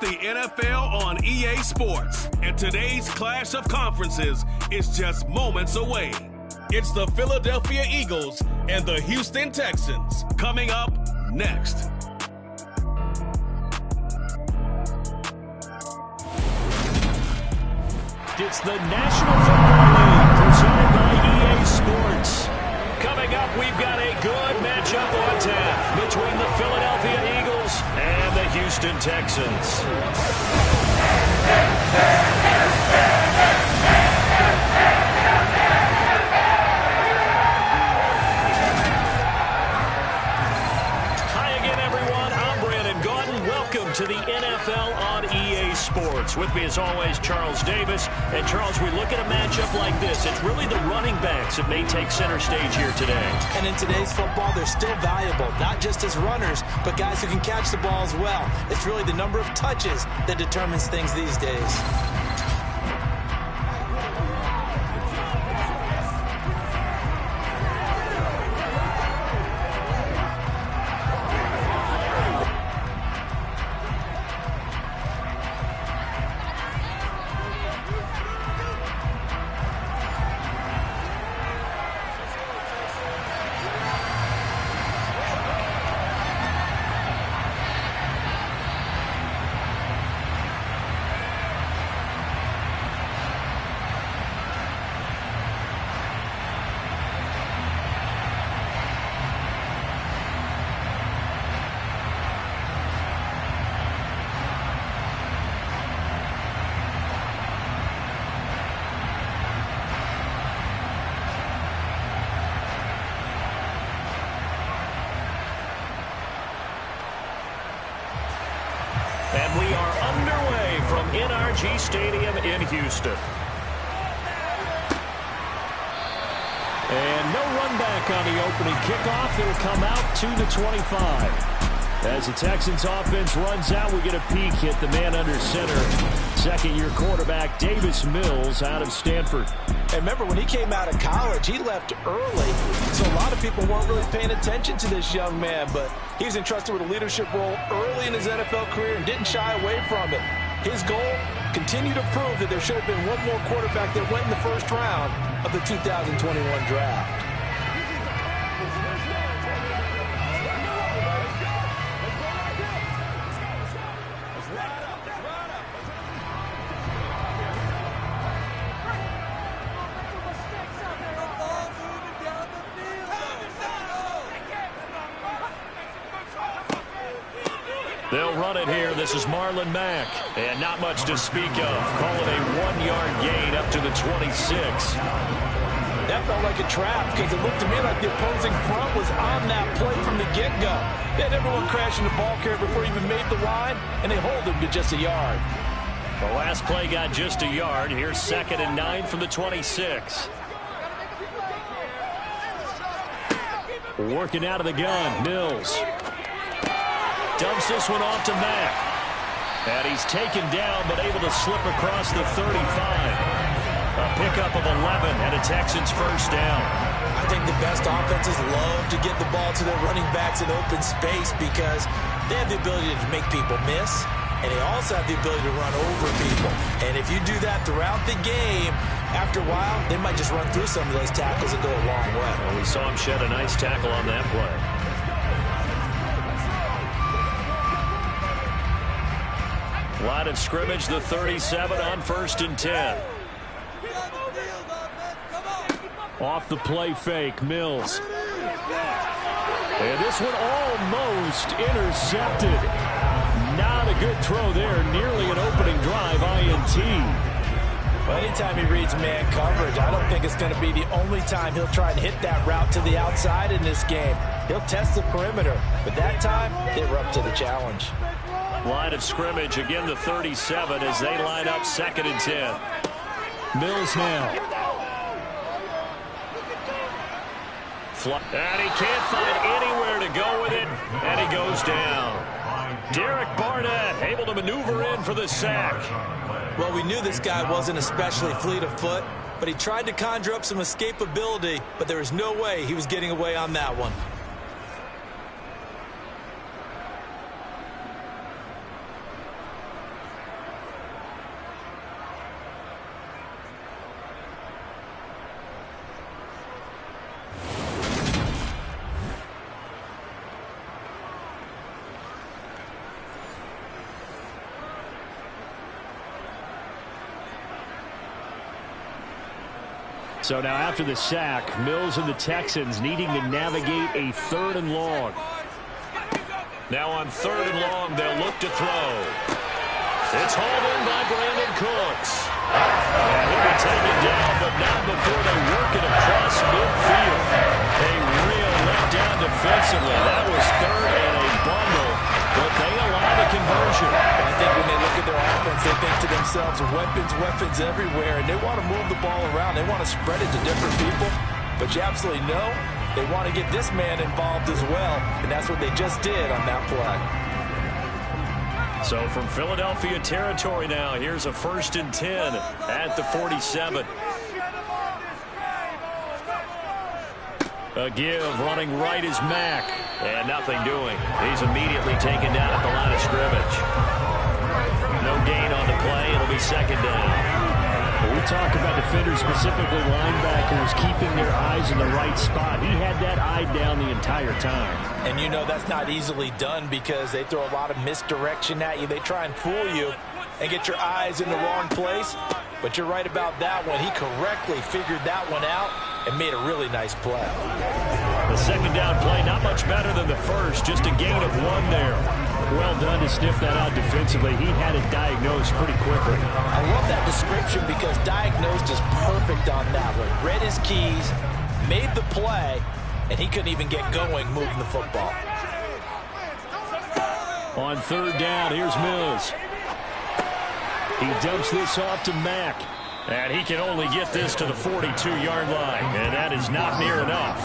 the NFL on EA Sports, and today's clash of conferences is just moments away. It's the Philadelphia Eagles and the Houston Texans coming up next. It's the National Football League presented by EA Sports. Coming up, we've got a good matchup on tap between the Philadelphia Eagles and the Houston Texans. To the NFL on EA Sports. With me as always, Charles Davis. And Charles, we look at a matchup like this. It's really the running backs that may take center stage here today. And in today's football, they're still valuable, not just as runners, but guys who can catch the ball as well. It's really the number of touches that determines things these days. And we are underway from NRG Stadium in Houston. And no run back on the opening kickoff. It'll come out to the 25. As the Texans offense runs out, we get a peek at the man under center. Second-year quarterback Davis Mills out of Stanford. And remember, when he came out of college, he left early. So a lot of people weren't really paying attention to this young man. But he was entrusted with a leadership role early in his NFL career and didn't shy away from it. His goal, continue to prove that there should have been one more quarterback that went in the first round of the 2021 draft. They'll run it here. This is Marlon Mack. And not much to speak of. Call it a 1-yard gain up to the 26. That felt like a trap because it looked to me like the opposing front was on that play from the get-go. They had everyone crashing the ball carrier before he even made the line, and they hold him to just a yard. The last play got just a yard. Here's 2nd and 9 from the 26. Working out of the gun, Mills. Dumps this one off to Mack. And he's taken down, but able to slip across the 35. A pickup of 11 and a Texans first down. I think the best offenses love to get the ball to their running backs in open space because they have the ability to make people miss, and they also have the ability to run over people. And if you do that throughout the game, after a while, they might just run through some of those tackles and go a long way. Well, we saw him shed a nice tackle on that play. Line of scrimmage, the 37 on 1st and 10. Off the play fake, Mills. And this one almost intercepted. Not a good throw there. Nearly an opening drive, INT. Well, anytime he reads man coverage, I don't think it's going to be the only time he'll try and hit that route to the outside in this game. He'll test the perimeter, but that time, they were up to the challenge. Line of scrimmage, again the 37 as they line up 2nd and 10. Mills now. And he can't find anywhere to go with it, and he goes down. Derek Barnett able to maneuver in for the sack. Well, we knew this guy wasn't especially fleet of foot, but he tried to conjure up some escapability, but there was no way he was getting away on that one. So now after the sack, Mills and the Texans needing to navigate a 3rd and long. Now on 3rd and long, they'll look to throw. It's hauled in by Brandon Cooks. And he'll be taken down, but not before they work it across midfield. A real letdown defensively. That was 3rd and a bundle, but they allow the conversion. I think when they look at their offense, they think to themselves, weapons everywhere, and they want to move the ball around. They want to spread it to different people, but you absolutely know they want to get this man involved as well, and that's what they just did on that play. So from Philadelphia territory now, here's a 1st and 10 at the 47. A give, running right is Mack. And nothing doing. He's immediately taken down at the line of scrimmage. No gain on the play. It'll be 2nd down. When we talk about defenders, specifically linebackers, keeping their eyes in the right spot, he had that eye down the entire time. And you know that's not easily done because they throw a lot of misdirection at you. They try and fool you and get your eyes in the wrong place. But you're right about that one. He correctly figured that one out and made a really nice play. The 2nd down play, not much better than the first, just a gain of 1 there. Well done to sniff that out defensively. He had it diagnosed pretty quickly. I love that description because diagnosed is perfect on that one. Read his keys, made the play, and he couldn't even get going moving the football. On 3rd down, here's Mills. He dumps this off to Mack. And he can only get this to the 42-yard line, and that is not near enough.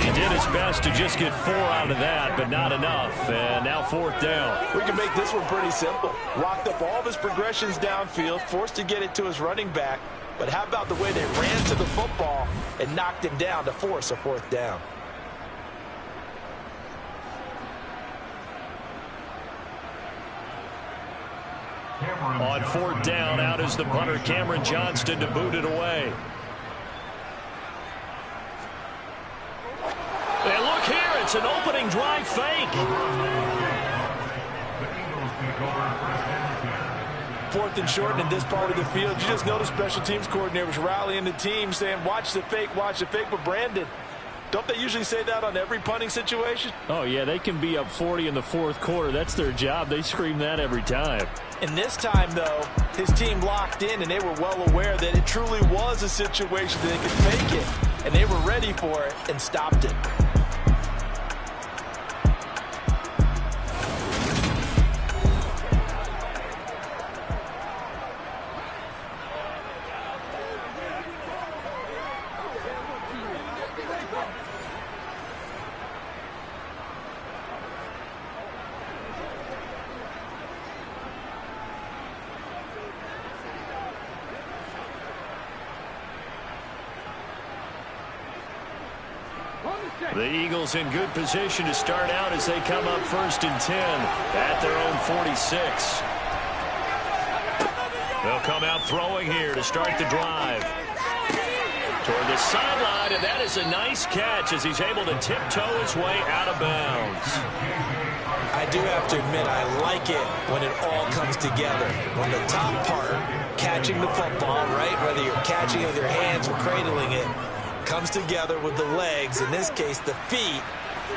He did his best to just get 4 out of that, but not enough. And now 4th down. We can make this one pretty simple. Locked up all of his progressions downfield, forced to get it to his running back. But how about the way they ran to the football and knocked him down to force a 4th down? On 4th down, out is the punter, Cameron Johnston, to boot it away. And look here, it's an opening drive fake. 4th and short in this part of the field. You just notice special teams coordinators rallying the team saying, watch the fake, but Brandon, don't they usually say that on every punting situation? Oh, yeah, they can be up 40 in the 4th quarter. That's their job. They scream that every time. And this time, though, his team locked in, and they were well aware that it truly was a situation that they could make it, and they were ready for it and stopped it. The Eagles in good position to start out as they come up 1st and 10 at their own 46. They'll come out throwing here to start the drive. Toward the sideline, and that is a nice catch as he's able to tiptoe his way out of bounds. I do have to admit, I like it when it all comes together. When the top part, catching the football, right, whether you're catching it with your hands or cradling it, comes together with the legs, in this case the feet,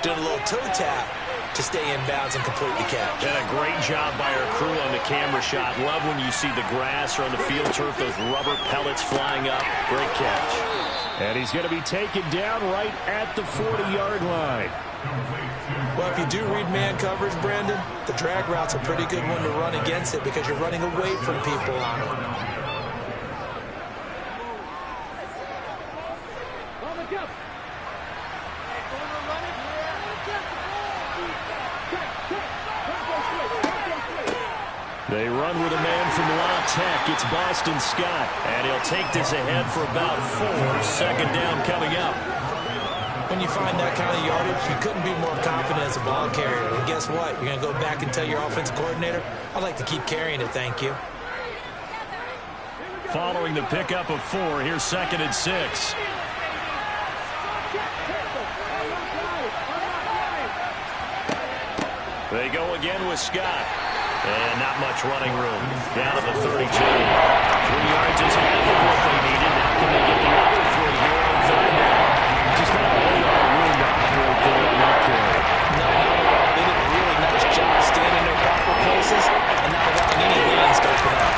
doing a little toe tap to stay in bounds and complete the catch. And a great job by our crew on the camera shot. Love when you see the grass or on the field turf, those rubber pellets flying up. Great catch. And he's going to be taken down right at the 40-yard line. Well, if you do read man coverage, Brandon, the drag route's a pretty good one to run against it because you're running away from people on it. They run with a man from La Tech. It's Boston Scott. And he'll take this ahead for about 4. 2nd down coming up. When you find that kind of yardage, you couldn't be more confident as a ball carrier. And guess what? You're going to go back and tell your offensive coordinator, I'd like to keep carrying it, thank you. Following the pickup of 4, here's 2nd and 6. They go again with Scott. And not much running room. Down to the 32. 3 yards is half of what they needed. Now can they get the other 3 here on third down? Just not a whole lot of room to operate there on that carry. No, not at all. They did a really nice job staying in their proper places and not allowing any lanes to open up.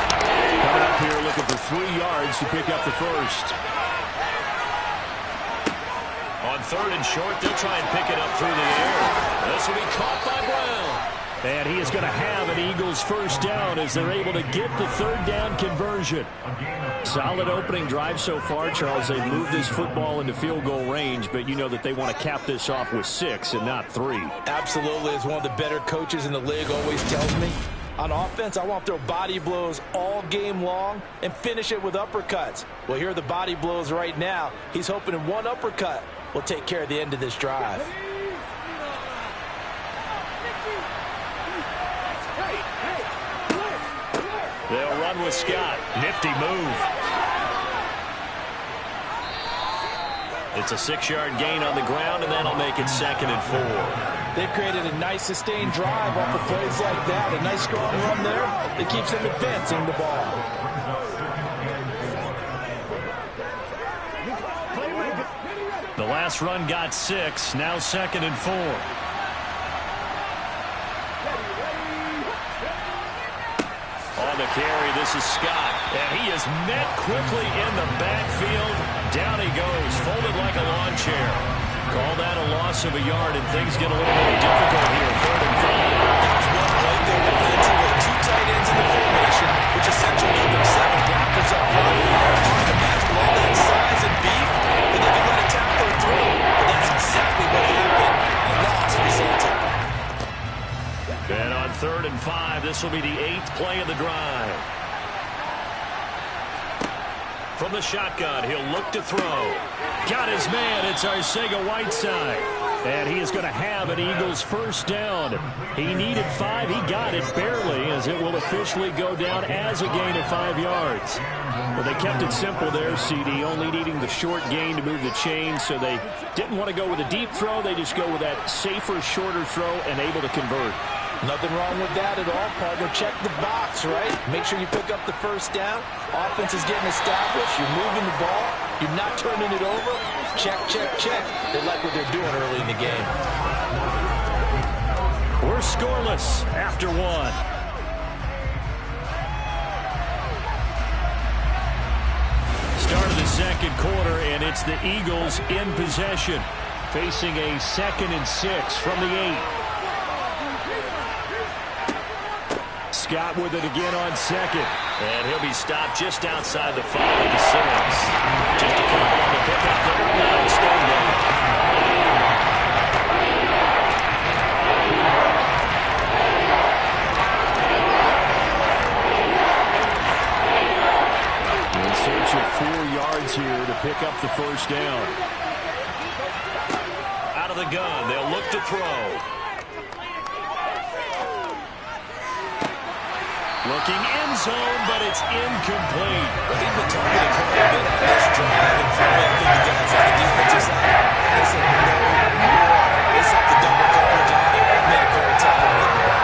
Coming up here looking for 3 yards to pick up the first. On third and short, they'll try and pick it up through the air. This will be caught by Brown. And he is going to have an Eagles first down as they're able to get the third down conversion. Solid opening drive so far, Charles. They've moved this football into field goal range, but you know that they want to cap this off with 6 and not 3. Absolutely. As one of the better coaches in the league always tells me, on offense, I want to throw body blows all game long and finish it with uppercuts. Well, here are the body blows right now. He's hoping in one uppercut will take care of the end of this drive. They'll run with Scott. Nifty move. It's a 6-yard gain on the ground, and that'll make it 2nd and 4. They've created a nice sustained drive off of plays like that. A nice strong run there that keeps them advancing the ball. The last run got 6. Now 2nd and 4. On the carry, this is Scott. And he is met quickly in the backfield. Down he goes, folded like a lawn chair. Call that a loss of a yard, and things get a little more difficult here. 3rd and 5. That was one right there defensively. 2 tight ends in the formation, which essentially gave them 7 blockers up front. Hard to match with all that size and beef, but they can let a tackler through. But that's exactly what happened. A loss resulted. And on 3rd and 5, this will be the 8th play of the drive. From the shotgun, he'll look to throw. Got his man. It's Arcega-Whiteside. And he is going to have an Eagles first down. He needed 5. He got it barely, as it will officially go down as a gain of 5 yards. Well, they kept it simple there, CD, only needing the short gain to move the chain, so they didn't want to go with a deep throw. They just go with that safer, shorter throw and able to convert. Nothing wrong with that at all, partner. Check the box, right? Make sure you pick up the first down. Offense is getting established. You're moving the ball. You're not turning it over. Check, check, check. They like what they're doing early in the game. We're scoreless after 1. Start of the second quarter, and it's the Eagles in possession, facing a 2nd and 6 from the 8. Scott with it again on 2nd. And he'll be stopped just outside the 5 of the 6. Just a couple on the pickup there. Now it's third down. In search of 4 yards here to pick up the first down. Out of the gun, they'll look to throw. Looking end zone, but it's incomplete. I think we're talking a bit on this drive, and for me, I think the guys on the defensive side, they said no more. They set the double coverage on it, made it very tough to read the ball.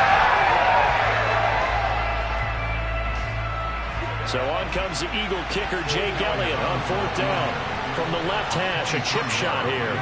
So on comes the Eagle kicker, Jake Elliott, on 4th down. From the left hash, a chip shot here.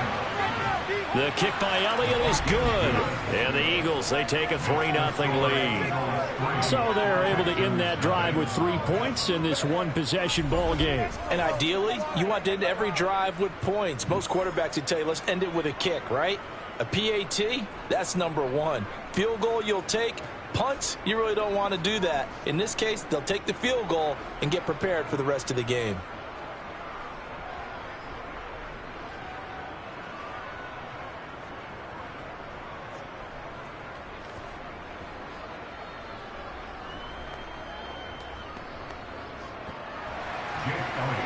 The kick by Elliott is good. And the Eagles, they take a 3-0 lead. So they're able to end that drive with 3 points in this one-possession ball game. And ideally, you want to end every drive with points. Most quarterbacks would tell you, let's end it with a kick, right? A PAT, that's number 1. Field goal you'll take. Punts, you really don't want to do that. In this case, they'll take the field goal and get prepared for the rest of the game.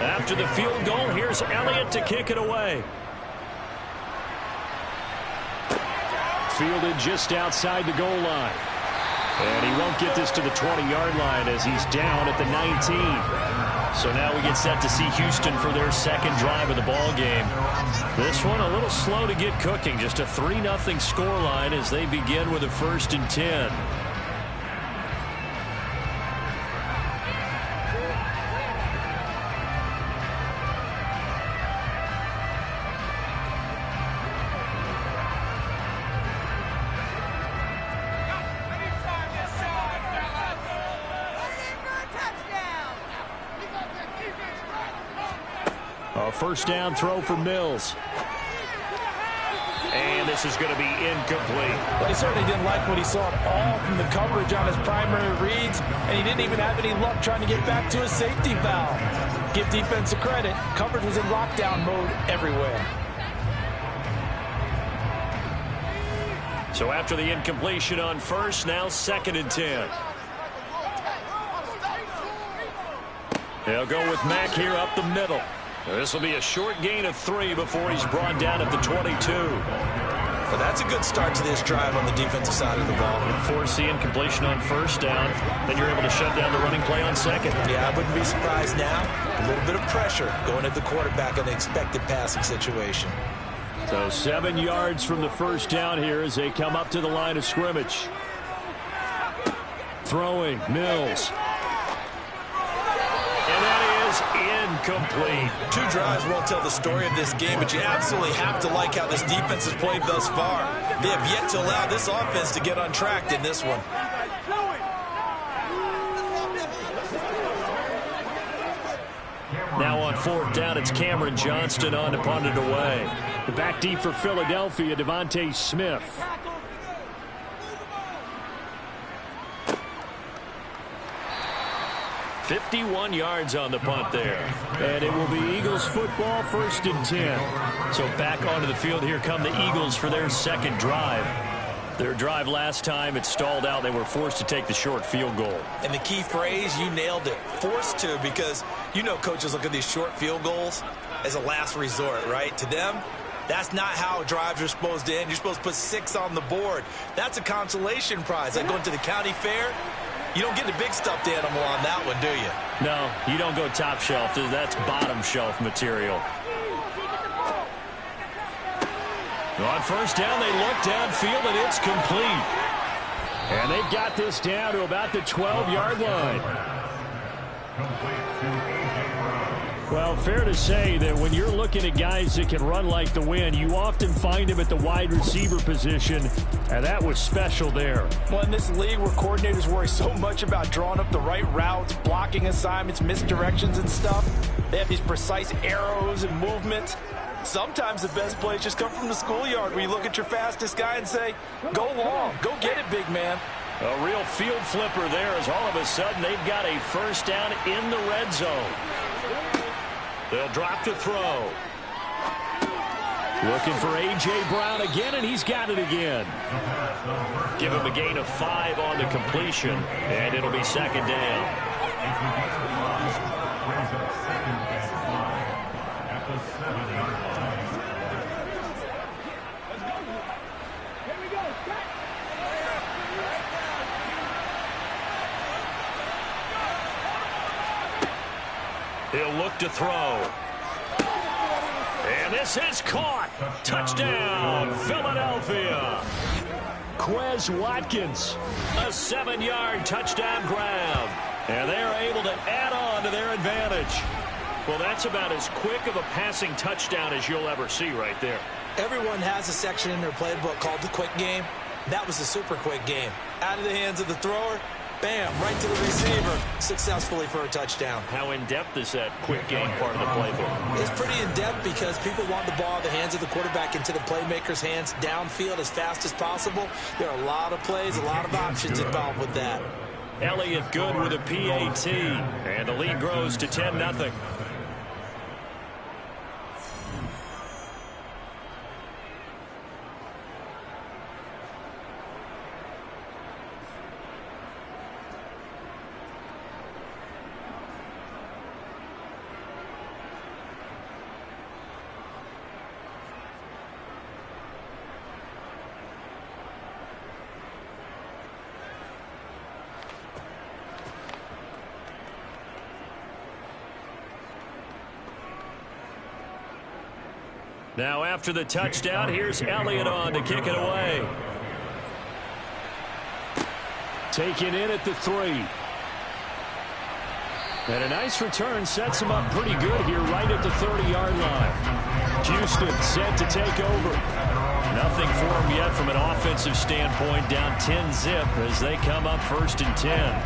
After the field goal, here's Elliott to kick it away. Fielded just outside the goal line. And he won't get this to the 20-yard line as he's down at the 19. So now we get set to see Houston for their second drive of the ball game. This one a little slow to get cooking. Just a 3-0 scoreline as they begin with a 1st and 10. first down throw for Mills. And this is going to be incomplete. Well, he certainly didn't like what he saw at all from the coverage on his primary reads, and he didn't even have any luck trying to get back to his safety valve. Give defense a credit. Coverage was in lockdown mode everywhere. So after the incompletion on first, now 2nd and 10. They'll go with Mack here up the middle. This will be a short gain of 3 before he's brought down at the 22. Well, that's a good start to this drive on the defensive side of the ball. Force the incompletion on first down, then you're able to shut down the running play on second. Yeah, I wouldn't be surprised now. A little bit of pressure going at the quarterback in an expected passing situation. So 7 yards from the first down here as they come up to the line of scrimmage. Throwing, Mills. And that is incomplete. 2 drives won't tell the story of this game, but you absolutely have to like how this defense has played thus far. They have yet to allow this offense to get untracked in this one. Now on 4th down, it's Cameron Johnston on to punt it away. The back deep for Philadelphia, Devontae Smith. $51 yards on the punt there. And it will be Eagles football, 1st and 10. So back onto the field, here come the Eagles for their 2nd drive. Their drive last time, it stalled out. They were forced to take the short field goal. And the key phrase, you nailed it, forced to, because you know coaches look at these short field goals as a last resort, right? To them, that's not how drives are supposed to end. You're supposed to put 6 on the board. That's a consolation prize. Like going to the county fair, you don't get the big stuffed animal on that one, do you? No, you don't go top shelf. That's bottom shelf material. On first down, they look downfield, and it's complete. And they've got this down to about the 12-yard line. Well, fair to say that when you're looking at guys that can run like the wind, you often find them at the wide receiver position, and that was special there. Well, in this league where coordinators worry so much about drawing up the right routes, blocking assignments, misdirections and stuff, they have these precise arrows and movements. Sometimes the best plays just come from the schoolyard where you look at your fastest guy and say, go long, go get it, big man. A real field flipper there as all of a sudden they've got a first down in the red zone. They'll drop to throw. Looking for A.J. Brown again, and he's got it again. Give him a gain of 5 on the completion, and it'll be 2nd down. He'll look to throw. And this is caught. Touchdown, Philadelphia. Quez Watkins. A 7-yard touchdown grab. And they're able to add on to their advantage. Well, that's about as quick of a passing touchdown as you'll ever see right there. Everyone has a section in their playbook called the quick game. That was a super quick game. Out of the hands of the thrower, bam, right to the receiver, successfully for a touchdown. How in-depth is that quick game part of the playbook? It's pretty in-depth because people want the ball in the hands of the quarterback into the playmaker's hands downfield as fast as possible. There are a lot of plays, a lot of options involved with that. Elliott good with a PAT, and the lead grows to 10-0. Now after the touchdown, here's Elliott on to kick it away. Taken in at the 3. And a nice return sets him up pretty good here right at the 30-yard line. Houston set to take over. Nothing for him yet from an offensive standpoint, down 10-zip as they come up 1st and 10.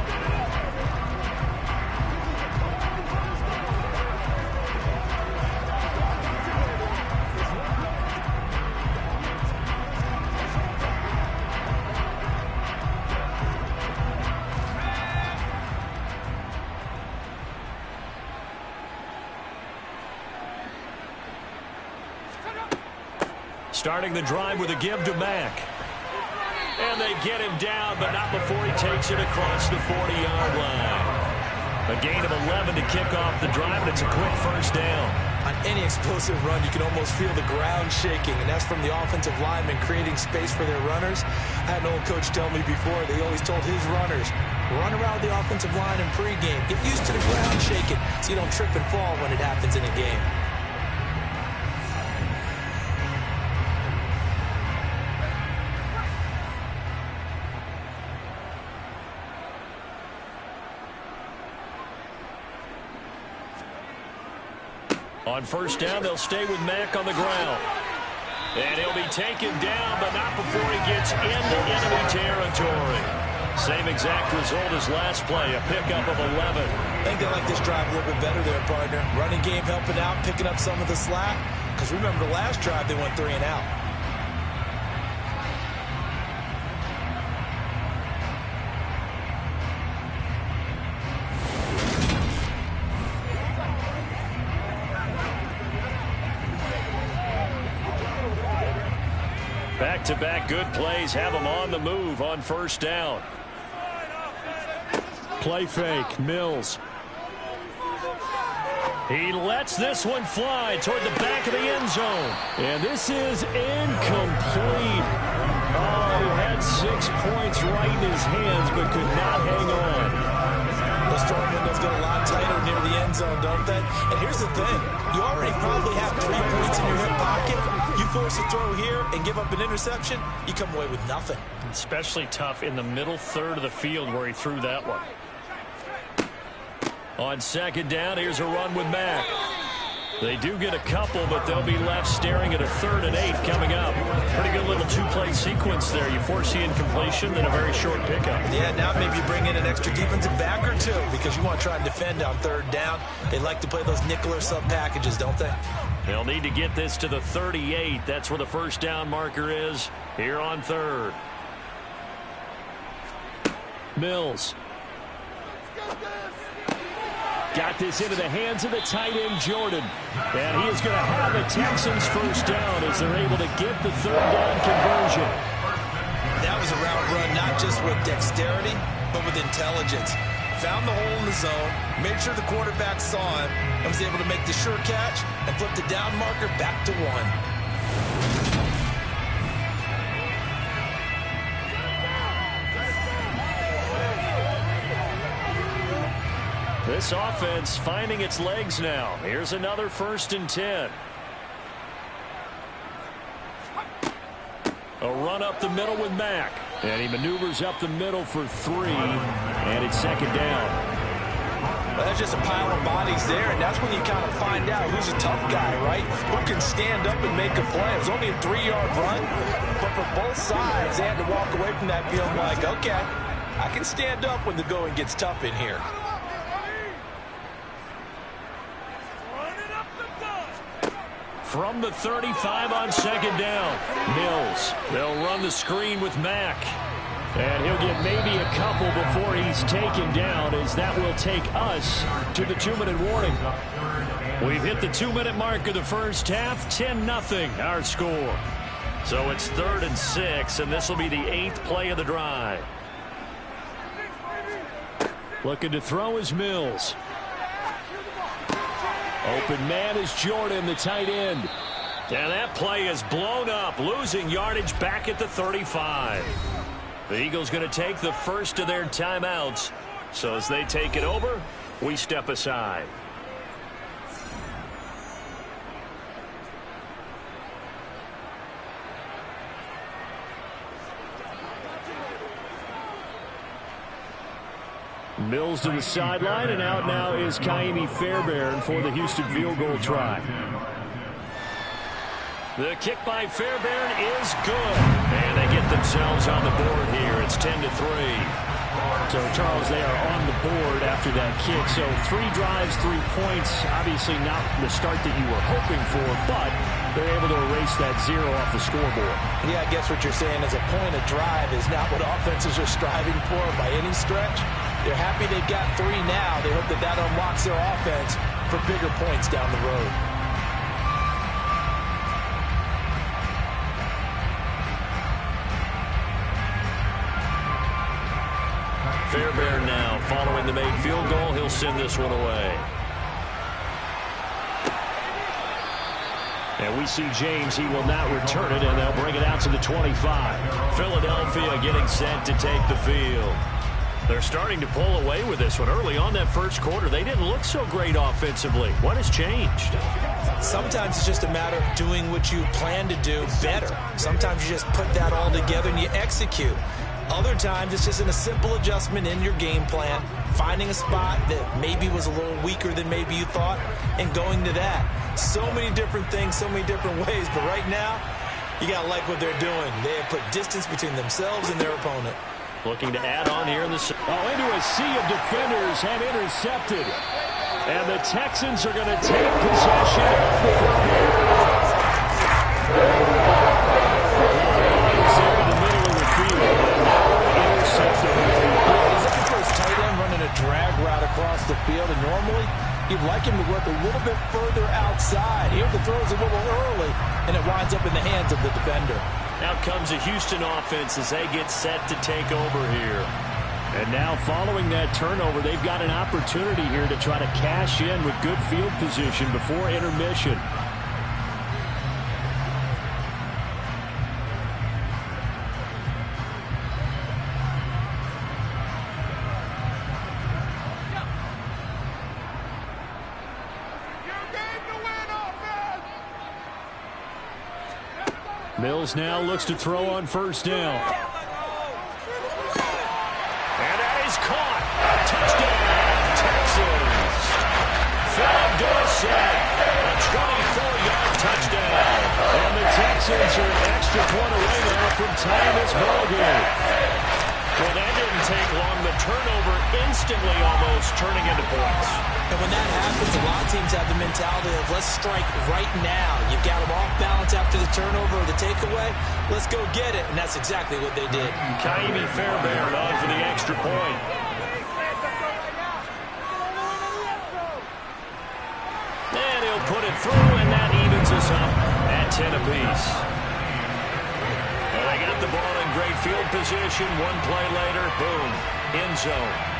Starting the drive with a give to Mack. And they get him down, but not before he takes it across the 40-yard line. A gain of 11 to kick off the drive, and it's a quick first down. On any explosive run, you can almost feel the ground shaking, and that's from the offensive linemen creating space for their runners. I had an old coach tell me before, they always told his runners, run around the offensive line in pregame. Get used to the ground shaking so you don't trip and fall when it happens in a game. On first down, they'll stay with Mack on the ground. And he'll be taken down, but not before he gets into enemy territory. Same exact result as last play, a pickup of 11. I think they like this drive a little bit better there, partner. Running game helping out, picking up some of the slack. Because remember the last drive, they went 3 and out. Back-to-back good plays have them on the move on first down. Play fake, Mills. He lets this one fly toward the back of the end zone. And this is incomplete. Oh, had 6 points right in his hands, but could not hang on. Those throwing windows get a lot tighter near the end zone, don't they? And here's the thing. You already probably have 3 points in your hip pocket. You force a throw here and give up an interception, you come away with nothing. Especially tough in the middle third of the field where he threw that one. On second down, here's a run with Mack. They do get a couple, but they'll be left staring at a 3rd and 8 coming up. Pretty good little 2-play sequence there. You force the incompletion, then a very short pickup. Yeah, now maybe you bring in an extra defensive back or 2 because you want to try and defend on 3rd down. They like to play those nickel or sub packages, don't they? They'll need to get this to the 38. That's where the first down marker is here on 3rd. Mills. Got this into the hands of the tight end, Jordan. And he is going to have the Texans first down as they're able to get the 3rd down conversion. That was a route run not just with dexterity, but with intelligence. Found the hole in the zone, made sure the quarterback saw him, and was able to make the sure catch and flip the down marker back to 1. This offense finding its legs now. Here's another 1st and 10. A run up the middle with Mack. And he maneuvers up the middle for 3. And it's 2nd down. Well, that's just a pile of bodies there, and that's when you kind of find out who's a tough guy, right? Who can stand up and make a play. It was only a 3-yard run, but for both sides, they had to walk away from that feeling like, okay, I can stand up when the going gets tough in here. From the 35 on 2nd down. Mills. They'll run the screen with Mack. And he'll get maybe a couple before he's taken down, as that will take us to the 2-minute warning. We've hit the 2-minute mark of the first half. 10-0 our score. So it's 3rd and 6, and this will be the 8th play of the drive. Looking to throw is Mills. Open man is Jordan, the tight end. And that play is blown up, losing yardage back at the 35. The Eagles going to take the first of their timeouts. So as they take it over, we step aside. Mills to the sideline, and out now is Kaimi Fairbairn for the Houston field goal try. The kick by Fairbairn is good. And they get themselves on the board here. It's 10-3. So, Charles, they are on the board after that kick. So 3 drives, 3 points. Obviously not the start that you were hoping for, but they're able to erase that 0 off the scoreboard. Yeah, I guess what you're saying is a point of drive is not what offenses are striving for by any stretch. They're happy they've got 3 now. They hope that that unlocks their offense for bigger points down the road. following the made field goal. He'll send this one away. And we see James. He will not return it, and they'll bring it out to the 25. Philadelphia getting set to take the field. They're starting to pull away with this one. Early on that first quarter, they didn't look so great offensively. What has changed? Sometimes it's just a matter of doing what you plan to do better. Sometimes you just put that all together and you execute. Other times it's just a simple adjustment in your game plan, finding a spot that maybe was a little weaker than maybe you thought, and going to that. So many different things, so many different ways, but right now, you got to like what they're doing. They have put distance between themselves and their opponent. Looking to add on here in the... into a sea of defenders and intercepted. And the Texans are going to take possession of the in the middle of the field. And now intercepted. He's looking for his tight end running a drag route across the field, and normally you'd like him to work a little bit further outside. Here the throw's a little early, and it winds up in the hands of the defender. Out comes a Houston offense as they get set to take over here. And now following that turnover, they've got an opportunity here to try to cash in with good field position before intermission. Mills now looks to throw on first down. And that is caught. Touchdown, Texans. Philip Dorsett, a 24-yard touchdown. And the Texans are an extra point away now from tying this ball game. Well, that didn't take long. The turnover instantly almost turning into points. And when that happens, a lot of teams have the mentality of let's strike right now. You've got them off balance after the turnover or the takeaway. Let's go get it. And that's exactly what they did. Kaimi Fairbairn on for the extra point. And he'll put it through, and that evens us up at 10 apiece. And they got the ball in great field position. One play later, boom, end zone.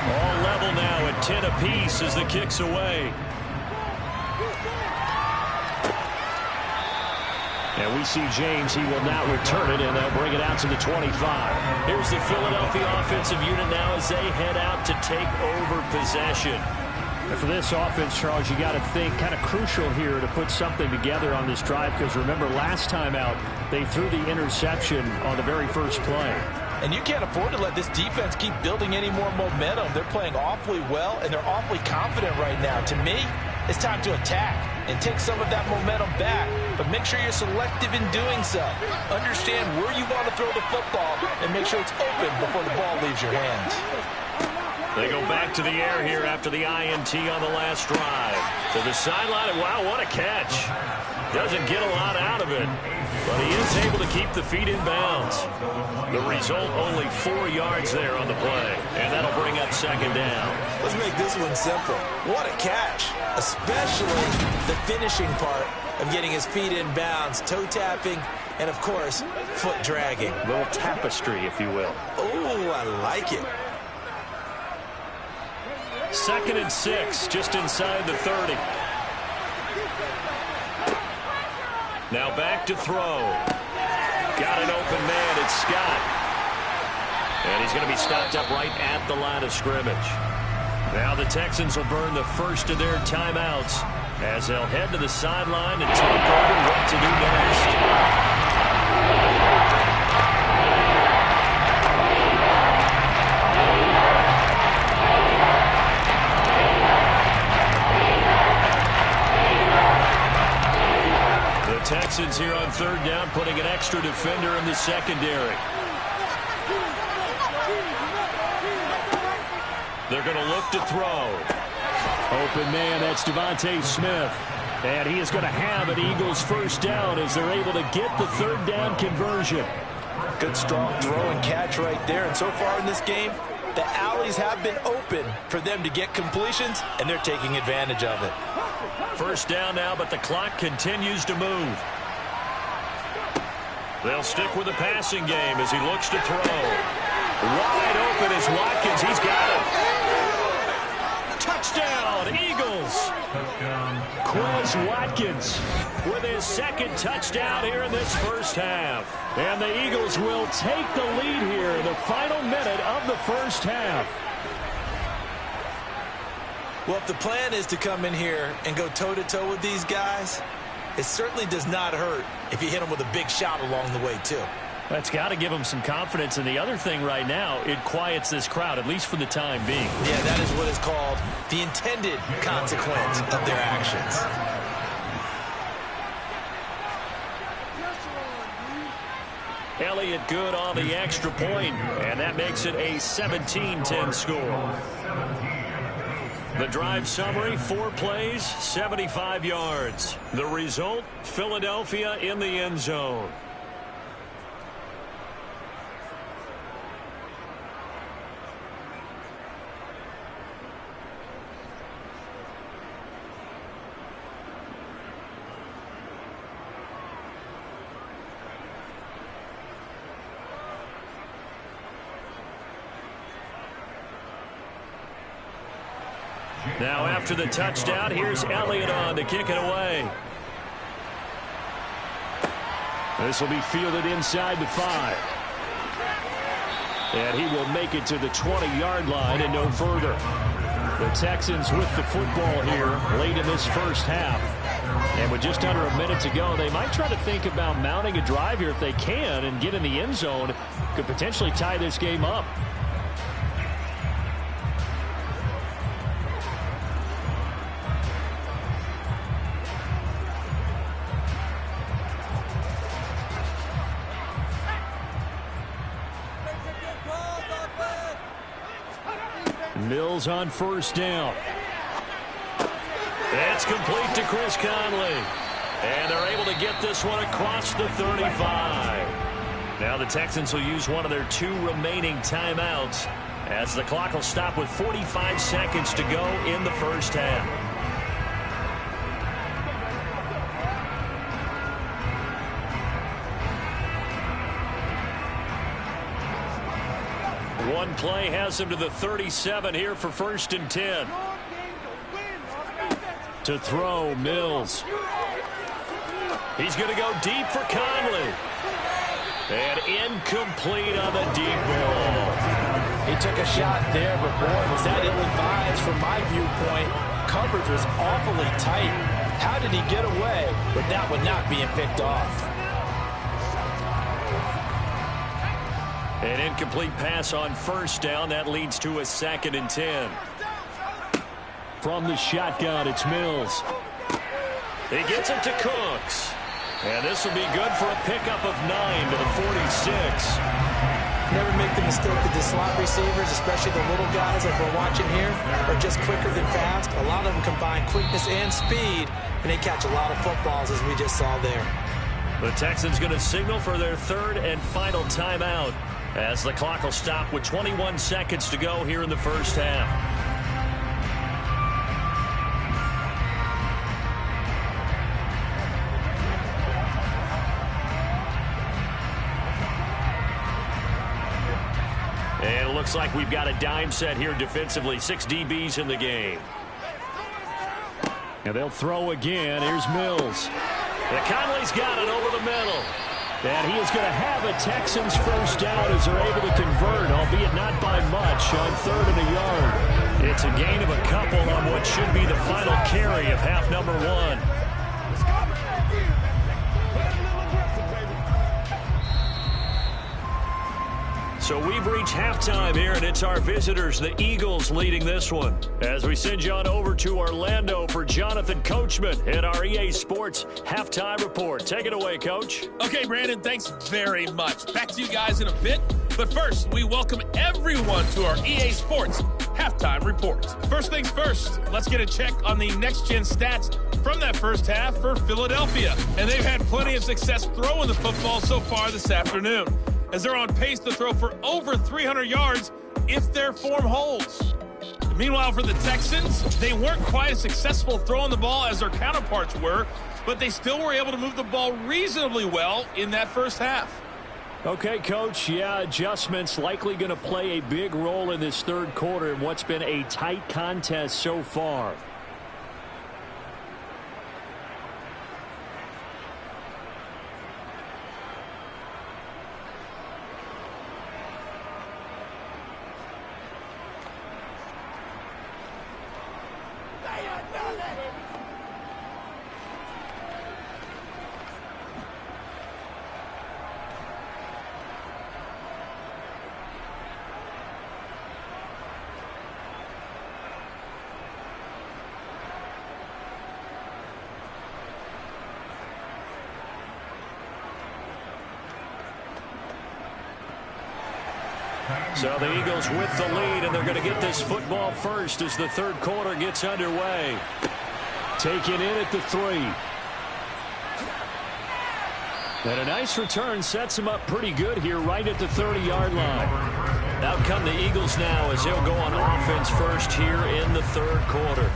All level now at 10 apiece as the kick's away. And we see James. He will not return it, and they'll bring it out to the 25. Here's the Philadelphia offensive unit now as they head out to take over possession. And for this offense, Charles, you got to think kind of crucial here to put something together on this drive, because remember last time out they threw the interception on the very first play. And you can't afford to let this defense keep building any more momentum. They're playing awfully well, and they're awfully confident right now. To me, it's time to attack and take some of that momentum back, but make sure you're selective in doing so. Understand where you want to throw the football and make sure it's open before the ball leaves your hands. They go back to the air here after the INT on the last drive. To the sideline, and wow, what a catch. Doesn't get a lot out of it, but he is able to keep the feet in bounds. The result, only 4 yards there on the play, and that'll bring up second down. Let's make this one simple. What a catch, especially the finishing part of getting his feet in bounds, toe tapping, and of course, foot dragging. A little tapestry, if you will. Oh, I like it. 2nd and 6, just inside the 30. Now back to throw. Got an open man, it's Scott. And he's going to be stopped up right at the line of scrimmage. Now the Texans will burn the first of their timeouts as they'll head to the sideline and talk over what to do next. Texans here on 3rd down, putting an extra defender in the secondary. They're going to look to throw. Open man, that's Devontae Smith. And he is going to have an Eagles first down as they're able to get the third down conversion. Good strong throw and catch right there. And so far in this game, the alleys have been open for them to get completions, and they're taking advantage of it. First down now, but the clock continues to move. They'll stick with the passing game as he looks to throw. Wide open is Watkins. He's got it. Touchdown, Eagles. Quez Watkins with his second touchdown here in this first half. And the Eagles will take the lead here in the final minute of the first half. Well, if the plan is to come in here and go toe-to-toe with these guys, it certainly does not hurt if you hit them with a big shot along the way, too. That's got to give them some confidence. And the other thing right now, it quiets this crowd, at least for the time being. Yeah, that is what is called the intended consequence of their actions. Elliott good on the extra point, and that makes it a 17-10 score. The drive summary, 4 plays, 75 yards. The result, Philadelphia in the end zone. Now after the touchdown, here's Elliott on to kick it away. This will be fielded inside the 5. And he will make it to the 20-yard line and no further. The Texans with the football here late in this first half. And with just under a minute to go, they might try to think about mounting a drive here if they can and get in the end zone. Could potentially tie this game up. Mills on first down. It's complete to Chris Conley. And they're able to get this one across the 35. Now the Texans will use one of their 2 remaining timeouts as the clock will stop with 45 seconds to go in the first half. One play has him to the 37 here for 1st and 10. To throw, Mills. He's going to go deep for Conley. And incomplete on the deep ball. He took a shot there, but boy, was that ill-advised from my viewpoint. Coverage was awfully tight. How did he get away with that one not being picked off? An incomplete pass on first down. That leads to a 2nd and 10. From the shotgun, it's Mills. He gets it to Cooks. And this will be good for a pickup of 9 to the 46. Never make the mistake that the slot receivers, especially the little guys like we're watching here, are just quicker than fast. A lot of them combine quickness and speed, and they catch a lot of footballs, as we just saw there. The Texans going to signal for their 3rd and final timeout as the clock will stop with 21 seconds to go here in the first half. And it looks like we've got a dime set here defensively. 6 DBs in the game. And they'll throw again. Here's Mills. And Conley's got it over the middle. And he is going to have a Texans first down as they're able to convert, albeit not by much, on 3rd and a yard. It's a gain of a couple on what should be the final carry of half number 1. So we've reached halftime here, and it's our visitors, the Eagles, leading this one. As we send you on over to Orlando for Jonathan Coachman at our EA Sports Halftime Report. Take it away, Coach. Okay, Brandon, thanks very much. Back to you guys in a bit. But first, we welcome everyone to our EA Sports halftime report. First things first, let's get a check on the next-gen stats from that first half for Philadelphia. And they've had plenty of success throwing the football so far this afternoon, as they're on pace to throw for over 300 yards if their form holds. Meanwhile, for the Texans, they weren't quite as successful throwing the ball as their counterparts were, but they still were able to move the ball reasonably well in that first half. Okay, Coach, yeah, adjustments likely going to play a big role in this third quarter in what's been a tight contest so far. So the Eagles with the lead, and they're going to get this football first as the third quarter gets underway. Taken in at the 3. And a nice return sets him up pretty good here right at the 30-yard line. Out come the Eagles now as they'll go on offense first here in the third quarter.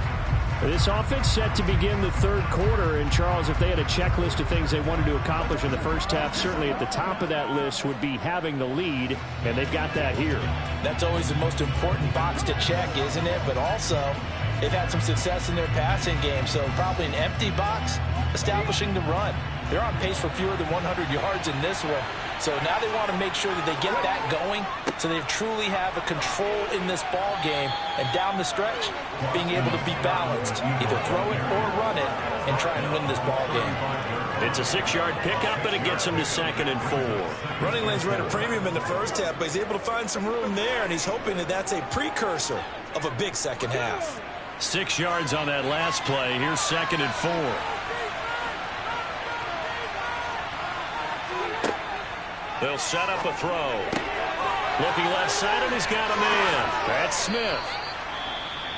This offense set to begin the third quarter, and Charles, if they had a checklist of things they wanted to accomplish in the first half, certainly at the top of that list would be having the lead, and they've got that here. That's always the most important box to check, isn't it? But also, they've had some success in their passing game, so probably an empty box establishing the run. They're on pace for fewer than 100 yards in this one, so now they want to make sure that they get that going so they truly have a control in this ball game, and down the stretch, being able to be balanced, either throw it or run it, and try and win this ball game. It's a 6-yard pickup, and it gets him to 2nd and 4. Running lanes were at a premium in the first half, but he's able to find some room there, and he's hoping that that's a precursor of a big second half. 6 yards on that last play. Here's 2nd and 4. They'll set up a throw. Looking left side, and he's got a man. That's Smith.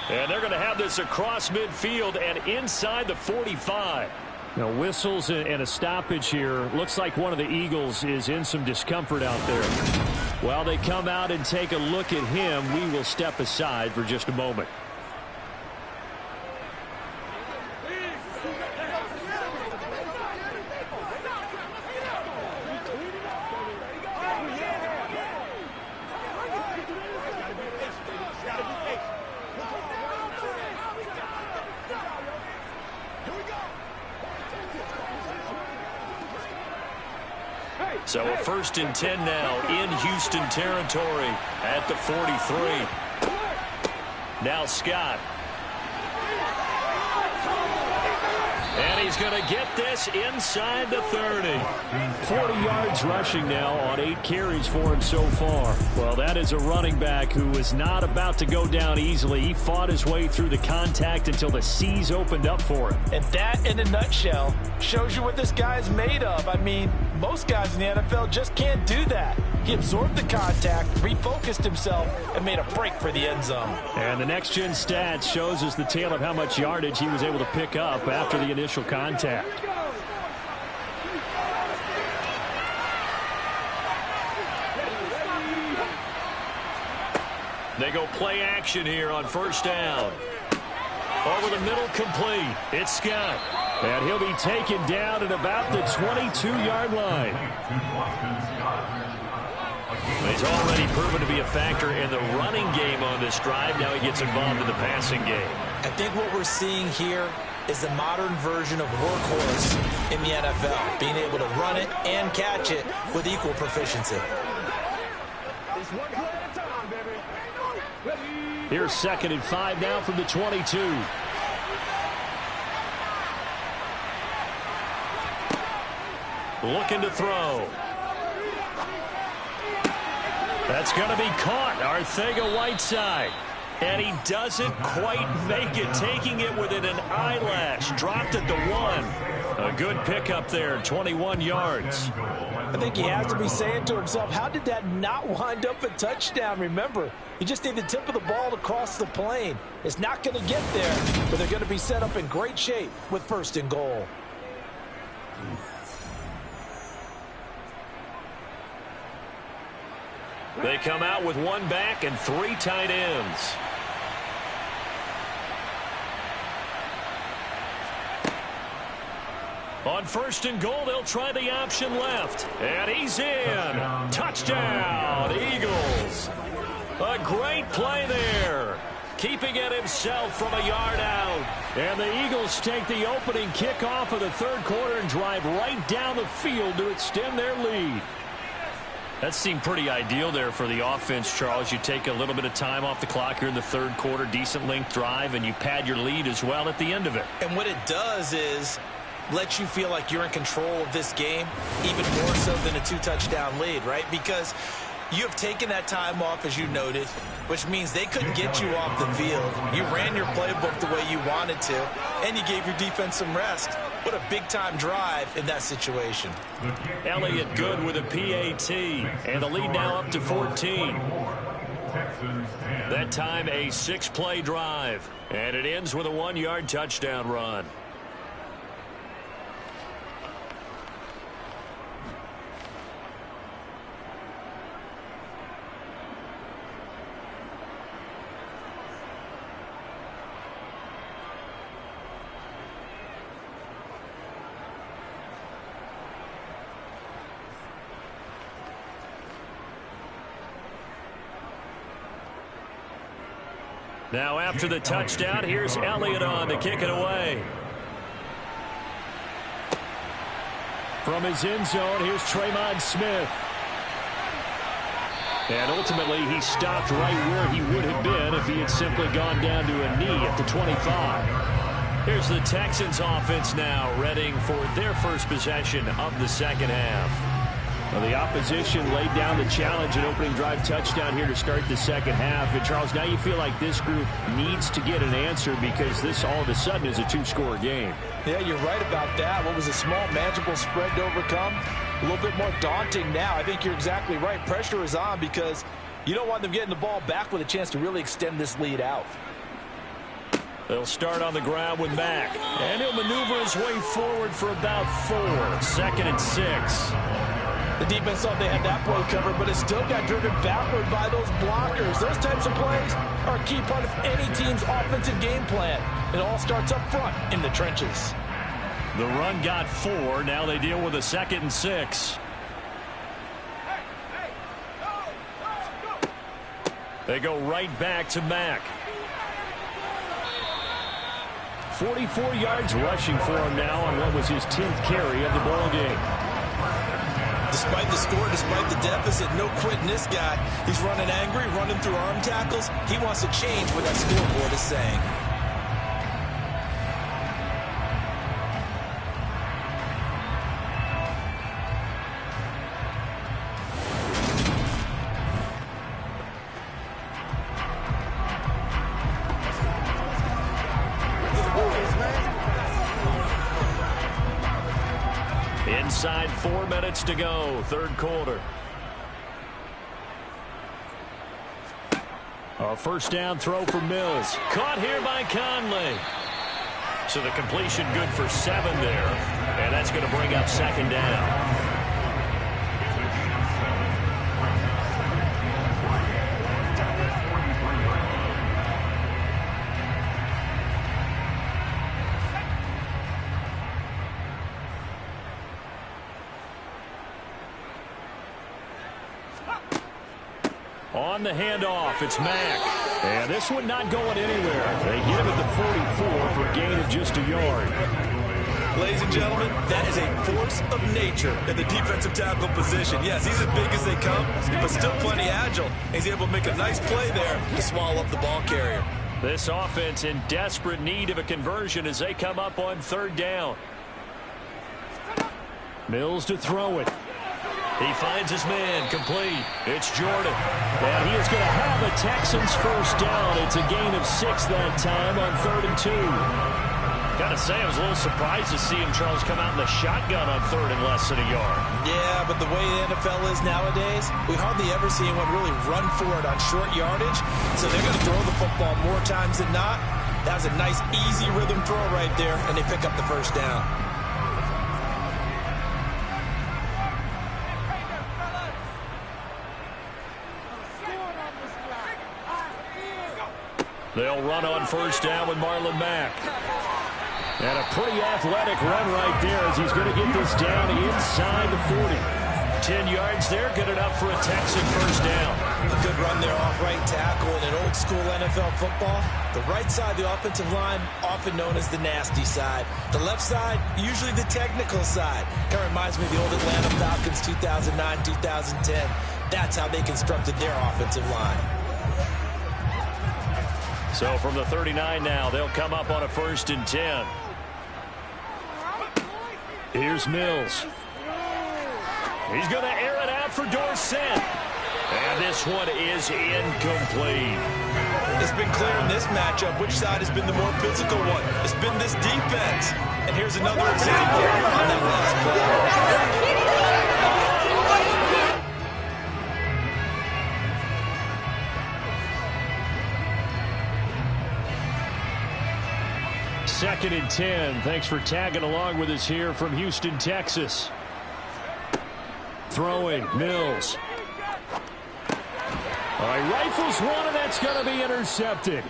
And they're going to have this across midfield and inside the 45. Now, whistles and a stoppage here. Looks like one of the Eagles is in some discomfort out there. While they come out and take a look at him, we will step aside for just a moment. So a 1st and 10 now in Houston territory at the 43. Now Scott. And he's going to get this inside the 30. 40 yards rushing now on 8 carries for him so far. Well, that is a running back who was not about to go down easily. He fought his way through the contact until the seas opened up for him. And that, in a nutshell, shows you what this guy's made of. I mean, most guys in the NFL just can't do that. He absorbed the contact, refocused himself, and made a break for the end zone. And the next-gen stats shows us the tale of how much yardage he was able to pick up after the initial contact. They go play action here on 1st down. Over the middle, complete. It's Scott. And he'll be taken down at about the 22-yard line. He's already proven to be a factor in the running game on this drive. Now he gets involved in the passing game. I think what we're seeing here is the modern version of workhorse in the NFL, being able to run it and catch it with equal proficiency. Here's 2nd and 5 now from the 22. Looking to throw. That's going to be caught. Arcega-Whiteside. And he doesn't quite make it, taking it within an eyelash. Dropped at the 1. A good pickup there, 21 yards. I think he has to be saying to himself, how did that not wind up a touchdown? Remember, you just need the tip of the ball to cross the plane. It's not going to get there, but they're going to be set up in great shape with 1st and goal. They come out with 1 back and 3 tight ends. On 1st and goal, they'll try the option left. And he's in. Touchdown, Eagles. A great play there. Keeping it himself from a yard out. And the Eagles take the opening kickoff of the 3rd quarter and drive right down the field to extend their lead. That seemed pretty ideal there for the offense, Charles. You take a little bit of time off the clock here in the 3rd quarter, decent length drive, and you pad your lead as well at the end of it. And what it does is let you feel like you're in control of this game, even more so than a 2-touchdown lead, right? Because you have taken that time off, as you noted, which means they couldn't get you off the field. You ran your playbook the way you wanted to, and you gave your defense some rest. What a big-time drive in that situation. Elliott good with a PAT, and the lead now up to 14. That time a 6-play drive, and it ends with a 1-yard touchdown run. Now after the touchdown, here's Elliott on to kick it away. From his end zone, here's Tremon Smith. And ultimately, he stopped right where he would have been if he had simply gone down to a knee at the 25. Here's the Texans offense now, readying for their first possession of the 2nd half. Well, the opposition laid down the challenge, an opening drive touchdown here to start the 2nd half. And, Charles, now you feel like this group needs to get an answer because this all of a sudden is a 2-score game. Yeah, you're right about that. What was a small, manageable spread to overcome, a little bit more daunting now. I think you're exactly right. Pressure is on because you don't want them getting the ball back with a chance to really extend this lead out. They'll start on the ground with Mack. And he'll maneuver his way forward for about 4. 2nd and 6. The defense thought they had that play covered, but it still got driven backward by those blockers. Those types of plays are a key part of any team's offensive game plan. It all starts up front in the trenches. The run got 4. Now they deal with a 2nd and 6. They go right back to Mack. 44 yards rushing for him now on what was his 10th carry of the ball game. Despite the score, despite the deficit, no quitting this guy. He's running angry, running through arm tackles. He wants to change what that scoreboard is saying. Inside 4 minutes to go, 3rd quarter. A 1st down throw for Mills. Caught here by Conley. So the completion good for 7 there. And that's going to bring up 2nd down. On the handoff, it's Mack. And this one not going anywhere. They hit him at the 44 for a gain of just a yard. Ladies and gentlemen, that is a force of nature in the defensive tackle position. Yes, he's as big as they come, but still plenty agile. He's able to make a nice play there to swallow up the ball carrier. This offense in desperate need of a conversion as they come up on 3rd down. Mills to throw it. He finds his man, complete. It's Jordan. And he is going to have a Texans 1st down. It's a gain of 6 that time on 3rd and 2. Gotta say, I was a little surprised to see him, Charles, come out in the shotgun on 3rd and less than a yard. Yeah, but the way the NFL is nowadays, we hardly ever see anyone really run for it on short yardage. So they're going to throw the football more times than not. That was a nice, easy rhythm throw right there, and they pick up the first down. They'll run on first down with Marlon Mack. And a pretty athletic run right there as he's going to get this down inside the 40. 10 yards there, good enough for a Texan first down. A good run there off right tackle. In an old school NFL football, the right side of the offensive line, often known as the nasty side. The left side, usually the technical side. Kind of reminds me of the old Atlanta Falcons 2009, 2010. That's how they constructed their offensive line. So from the 39 now, they'll come up on a 1st and 10. Here's Mills. He's going to air it out for Dorsett. And this one is incomplete. It's been clear in this matchup which side has been the more physical one. It's been this defense. And here's another example on that last play. 2nd and 10. Thanks for tagging along with us here from Houston, Texas. Throwing, Mills. All right, rifles one, and that's going to be intercepted.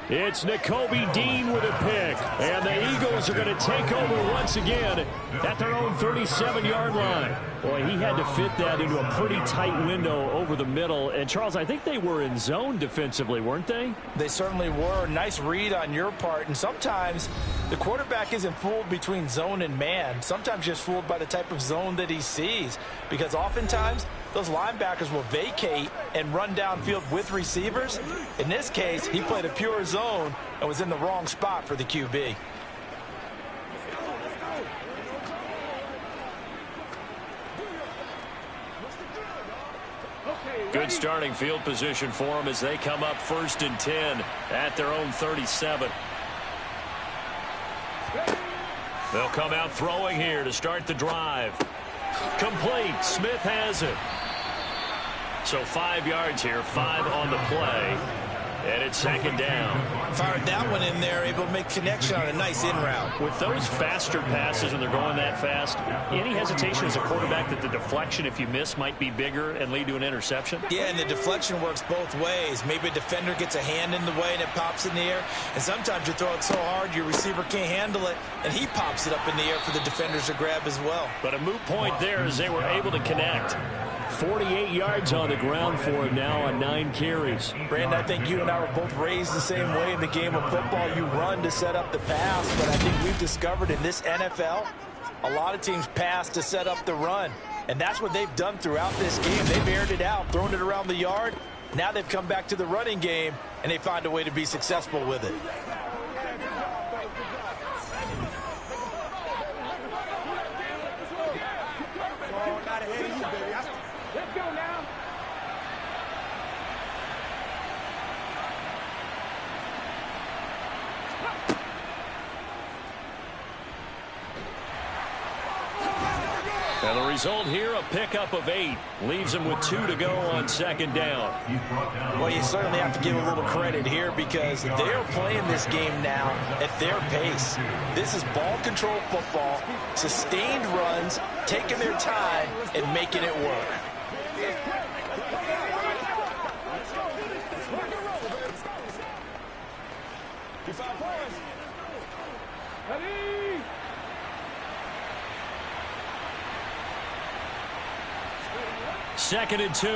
It's Nakobe Dean with a pick. And the Eagles are going to take over once again at their own 37-yard line. Boy, he had to fit that into a pretty tight window over the middle. And, Charles, I think they were in zone defensively, weren't they? They certainly were. Nice read on your part. And sometimes the quarterback isn't fooled between zone and man. Sometimes just fooled by the type of zone that he sees. Because oftentimes those linebackers will vacate and run downfield with receivers. In this case, he played a pure zone and was in the wrong spot for the QB. Good starting field position for them as they come up 1st and 10 at their own 37. They'll come out throwing here to start the drive. Complete. Smith has it. So 5 yards here, 5 on the play. And it's 2nd down. Fired that one in there, able to make connection on a nice in route. With those faster passes and they're going that fast, any hesitation as a quarterback that the deflection, if you miss, might be bigger and lead to an interception? Yeah, and the deflection works both ways. Maybe a defender gets a hand in the way and it pops in the air. And sometimes you throw it so hard your receiver can't handle it, and he pops it up in the air for the defenders to grab as well. But a moot point there as they were able to connect. 48 yards on the ground for him now on 9 carries. Brandon, I think you and I were both raised the same way in the game of football. You run to set up the pass, but I think we've discovered in this NFL, a lot of teams pass to set up the run. And that's what they've done throughout this game. They've aired it out, thrown it around the yard. Now they've come back to the running game, and they find a way to be successful with it. And the result here, a pickup of 8. Leaves them with 2 to go on 2nd down. Well, you certainly have to give a little credit here because they're playing this game now at their pace. This is ball control football, sustained runs, taking their time and making it work. Second and 2. Oh,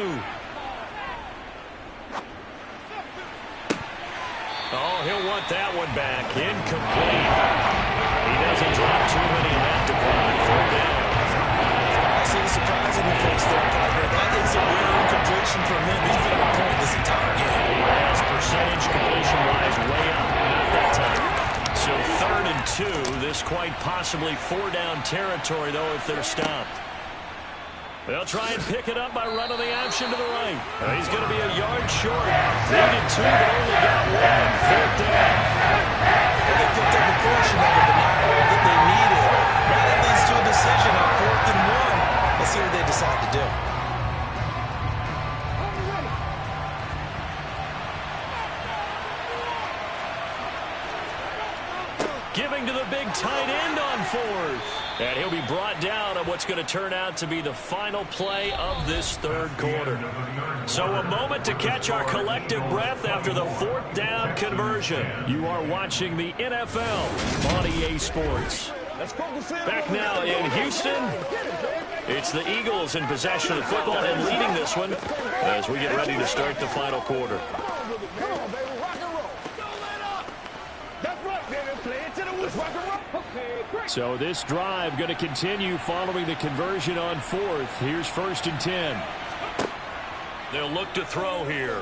he'll want that one back. Incomplete. He doesn't drop too many left to block. 4th down. I see the surprise in your face there, partner. That is a rare incompletion from him. He's been on point this entire game. Yes, percentage completion-wise way up. Not that time. So 3rd and 2. This quite possibly 4-down territory, though, if they're stopped. They'll try and pick it up by running the option to the right. He's going to be a yard short. Needed 2, but only got 1. 4th down. They picked up a portion of it, but Giving to the big tight end on 4th. And he'll be brought down on what's going to turn out to be the final play of this third quarter. So a moment to catch our collective breath after the 4th down conversion. You are watching the NFL on EA Sports. Back now in Houston, it's the Eagles in possession of the football and leading this one as we get ready to start the final quarter. So this drive going to continue following the conversion on 4th. Here's 1st and 10. They'll look to throw here.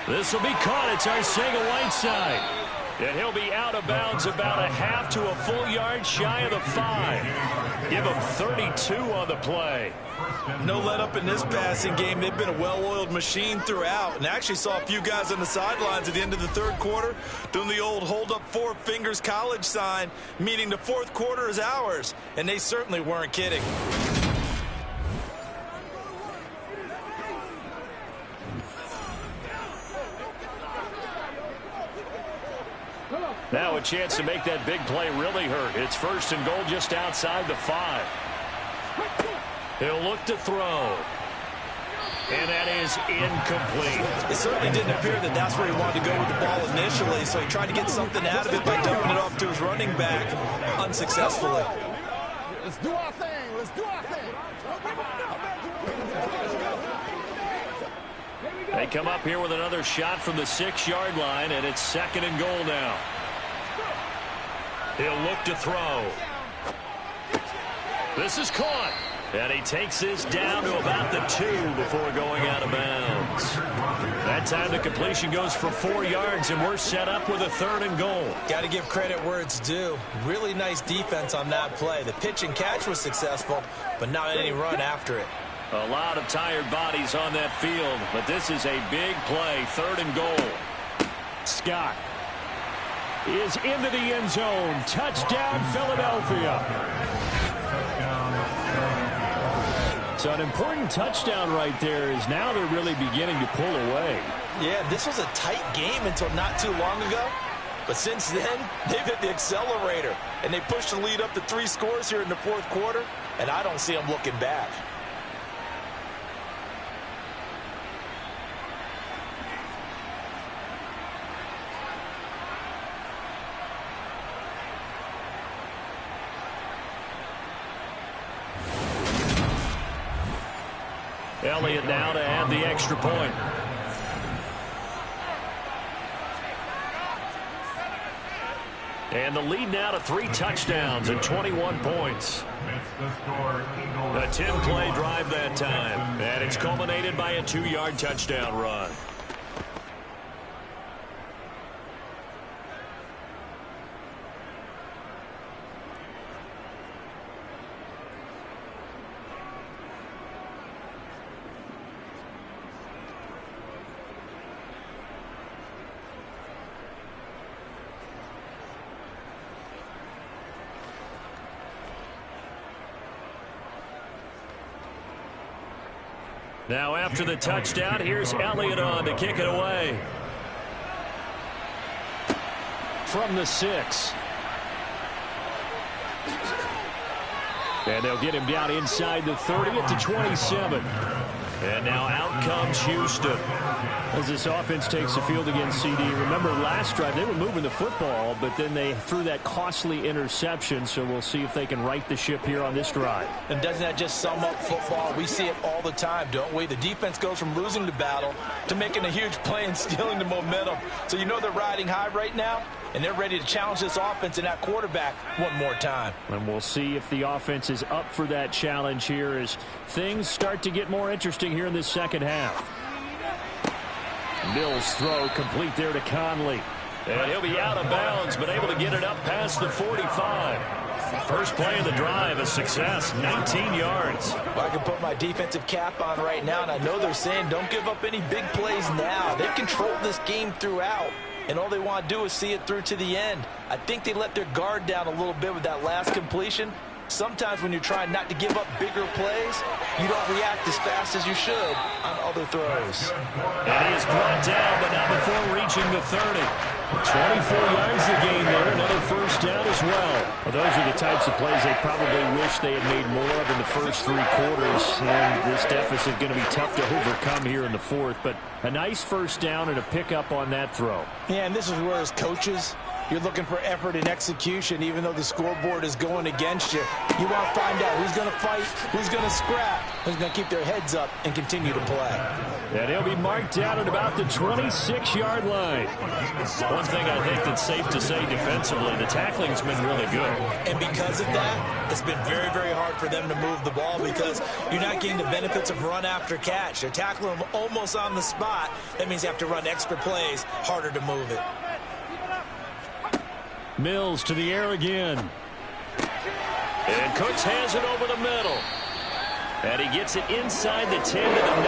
This will be caught. It's Arcega-Whiteside. And he'll be out of bounds about a half to a full yard shy of the 5. Give him 32 on the play. No let up in this passing game. They've been a well-oiled machine throughout. And I actually saw a few guys on the sidelines at the end of the third quarter doing the old hold up 4 fingers college sign, meaning the fourth quarter is ours. And they certainly weren't kidding. Now a chance to make that big play really hurt. It's 1st and goal just outside the 5. He'll look to throw. And that is incomplete. It certainly didn't appear that that's where he wanted to go with the ball initially, so he tried to get something out of it by dumping it off to his running back unsuccessfully. Let's do our thing. Let's do our thing. They come up here with another shot from the 6-yard line, and it's 2nd and goal now. He'll look to throw. This is caught. And he takes this down to about the 2 before going out of bounds. That time the completion goes for 4 yards, and we're set up with a 3rd and goal. Got to give credit where it's due. Really nice defense on that play. The pitch and catch was successful, but not any run after it. A lot of tired bodies on that field, but this is a big play. 3rd and goal. Scott is into the end zone. Touchdown, Philadelphia. So an important touchdown right there is now they're really beginning to pull away. Yeah, this was a tight game until not too long ago. But since then, they've hit the accelerator. And they pushed the lead up to 3 scores here in the fourth quarter. And I don't see them looking back. Elliott now to add the extra point. And the lead now to 3 touchdowns and 21 points. A 10-play drive that time. And it's culminated by a 2-yard touchdown run. Now after the touchdown, here's Elliott on to kick it away. From the 6. And they'll get him down inside the 30 at the 27. And now out comes Houston. As this offense takes the field against CD. Remember last drive they were moving the football, but then they threw that costly interception. So we'll see if they can right the ship here on this drive. And doesn't that just sum up football? We see it all the time, don't we? The defense goes from losing the battle to making a huge play and stealing the momentum. So you know they're riding high right now, and they're ready to challenge this offense and that quarterback one more time. And we'll see if the offense is up for that challenge here as things start to get more interesting here in this second half. Mills' throw complete there to Conley. And he'll be out of bounds, but able to get it up past the 45. First play of the drive, a success, 19 yards. Well, I can put my defensive cap on right now, and I know they're saying don't give up any big plays now. They've controlled this game throughout, and all they want to do is see it through to the end. I think they let their guard down a little bit with that last completion. Sometimes when you're trying not to give up bigger plays, you don't react as fast as you should on other throws. And he is brought down, but not before approaching the 30. 24 yards to gain there. Another first down as well. Well, those are the types of plays they probably wish they had made more of in the first 3 quarters. And this deficit going to be tough to overcome here in the 4th. But a nice first down and a pickup on that throw. Yeah, and this is where as coaches, you're looking for effort and execution, even though the scoreboard is going against you. You want to find out who's going to fight, who's going to scrap, who's going to keep their heads up and continue to play. And he'll be marked down at about the 26-yard line. One thing I think that's safe to say defensively, the tackling's been really good. And because of that, it's been very, very hard for them to move the ball because you're not getting the benefits of run after catch. They're tackling them almost on the spot. That means you have to run extra plays, harder to move it. Mills to the air again. And Cooks has it over the middle. And he gets it inside the 10 to the 9.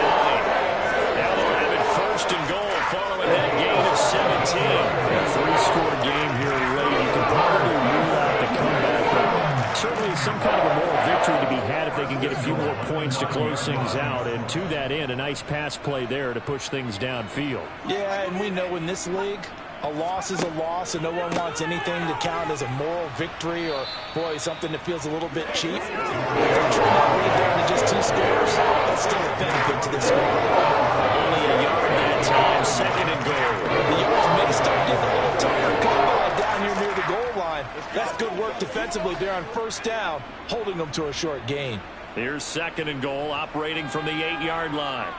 Now they'll have it first and goal following that gain of 17. A 3-score game here late. You can probably rule out the comeback, but certainly some kind of a moral victory to be had if they can get a few more points to close things out. And to that end, a nice pass play there to push things downfield. Yeah, and we know in this league, a loss is a loss, and no one wants anything to count as a moral victory or, boy, something that feels a little bit cheap. If they're trying to lead down to just 2 scores, that's still a benefit to the score. Only a yard that time, second and goal. The yards may start getting a little tired coming down here near the goal line. That's good work defensively there on first down, holding them to a short gain. Here's second and goal, operating from the 8-yard line.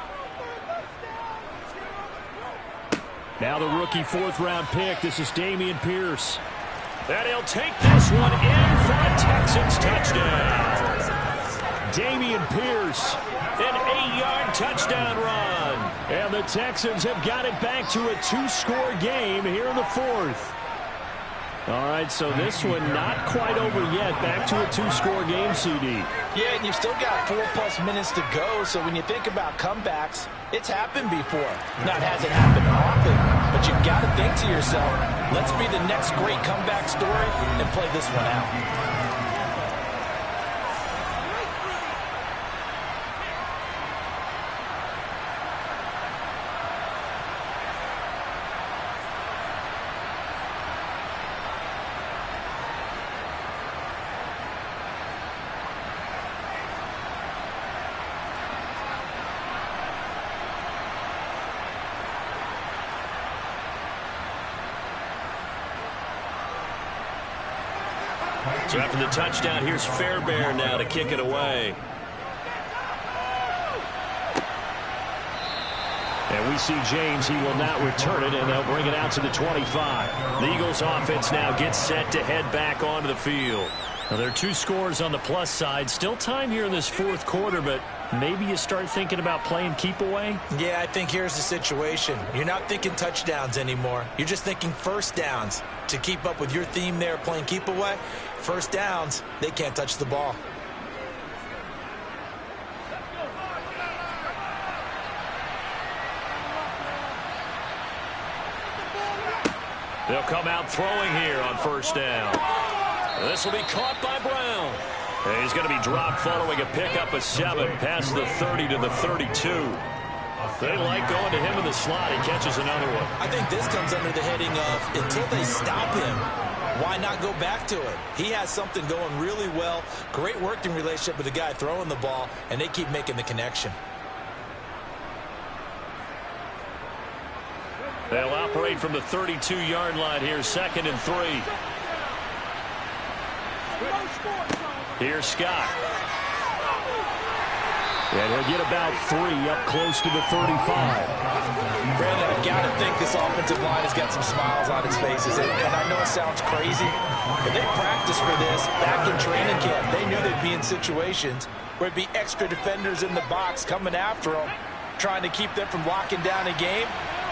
Now the rookie 4th-round pick. This is Dameon Pierce. And he'll take this one in for a Texans touchdown. Dameon Pierce. An 8-yard touchdown run. And the Texans have got it back to a 2-score game here in the 4th. All right, so this one not quite over yet. Back to a 2-score game, CD. Yeah, and you've still got 4+ minutes to go, so when you think about comebacks, it's happened before. Now, it hasn't happened often, but you've got to think to yourself, let's be the next great comeback story and play this one out. So after the touchdown, here's Fairbairn now to kick it away. And we see James. He will not return it, and they'll bring it out to the 25. The Eagles offense now gets set to head back onto the field. Now, there are 2 scores on the plus side. Still time here in this 4th quarter, but maybe you start thinking about playing keep away? Yeah, I think here's the situation. You're not thinking touchdowns anymore. You're just thinking first downs. To keep up with your theme there, playing keep away, first downs, they can't touch the ball. They'll come out throwing here on first down. This will be caught by Brown. And he's going to be dropped following a pickup of 7 past the 30 to the 32. They like going to him in the slot. He catches another one. I think this comes under the heading of until they stop him, why not go back to it? He has something going really well. Great working relationship with the guy throwing the ball, and they keep making the connection. They'll operate from the 32-yard line here, second and 3. Here's Scott. And he'll get about 3 up close to the 35. Brandon, I've got to think this offensive line has got some smiles on its faces. And I know it sounds crazy, but they practiced for this back in training camp. They knew they'd be in situations where it'd be extra defenders in the box coming after them, trying to keep them from locking down a game.